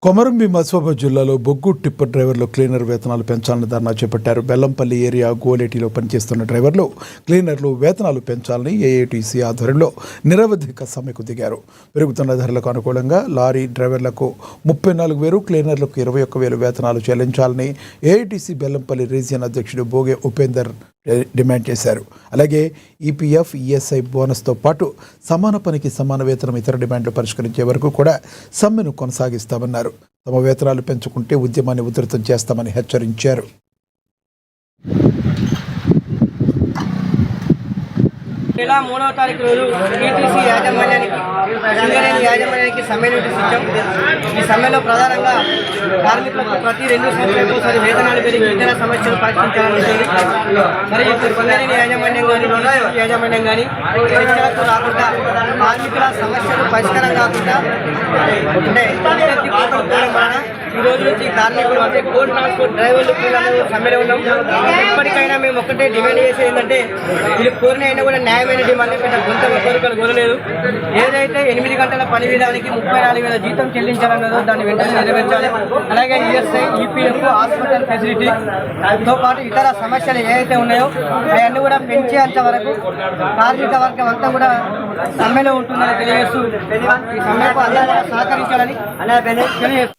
కొమరంభీం ఆసిఫాబాద్ జిల్లాలో బొగ్గు టిప్పర్ డ్రైవర్లు క్లీనర్ వేతనాలు పెంచాలని ధర్నా చేపట్టారు. బెల్లంపల్లి ఏరియా గోలేటిలో పనిచేస్తున్న డ్రైవర్లు క్లీనర్లు వేతనాలు పెంచాలని ఏఐటీసీ ఆధ్వర్యంలో నిరవధిక సమ్మెకు దిగారు. పెరుగుతున్న ధరలకు అనుకూలంగా లారీ డ్రైవర్లకు 34,000, క్లీనర్లకు 21,000 వేతనాలు చెల్లించాలని ఏఐటీసీ బెల్లంపల్లి రీజియన్ అధ్యక్షుడు బోగే ఉపేందర్ డిమాండ్ చేశారు. అలాగే ఈపీఎఫ్, ఈఎస్ఐ బోనస్తో పాటు సమాన పనికి సమాన వేతనం ఇతర డిమాండ్లు పరిష్కరించే వరకు కూడా సమ్మెను కొనసాగిస్తామన్నారు. తమ వేతనాలు పెంచుకుంటే ఉద్యమాన్ని ఉధృతం చేస్తామని హెచ్చరించారు. నెల 3వ తారీఖు రోజు టీటీసీ యాజమాన్యానికి సమ్మె నోటీస్ ఇచ్చాం. ఈ సమ్మెలో ప్రధానంగా కార్మికులకు ప్రతి 2 సంవత్సరాలకు ఒకసారి వేతనాలు పెరిగి ఇతర సమస్యలు పరిష్కరించాలని ఉంటుంది. మరి సింగరేణి యాజమాన్యం కానీ చర్చలకు రాకుండా కార్మికుల సమస్యలు పరిష్కారం కాకుండా అంటే ఈ రోజు నుంచి కార్మికులు అంటే కోల్ ట్రాన్స్పోర్ట్ డ్రైవర్లు సమ్మెలో ఉన్నాం. ఇప్పటికైనా మేము ఒక్కటే డిమాండ్ చేసేది ఏంటంటే వీళ్ళు కోరిన అయినా కూడా న్యాయమైన డిమాండ్ పెద్ద కొంత కోరికలు కోరలేదు. ఏదైతే 8 గంటల పని విధానానికి 34,000 జీతం చెల్లించాలన్నదో దాన్ని వెంటనే నెరవేర్చాలి. అలాగే ఈఎస్ఐ, ఈపీఎఫ్, హాస్పిటల్ ఫెసిలిటీతో పాటు ఇతర సమస్యలు ఏవైతే ఉన్నాయో అవన్నీ కూడా పెంచేంత వరకు కార్మిక వర్గం అంతా కూడా సమ్మెలో ఉంటుందని తెలియజేస్తూ ఈ సమ్మెకు అందరూ సహకరించాలని తెలియజేస్తారు.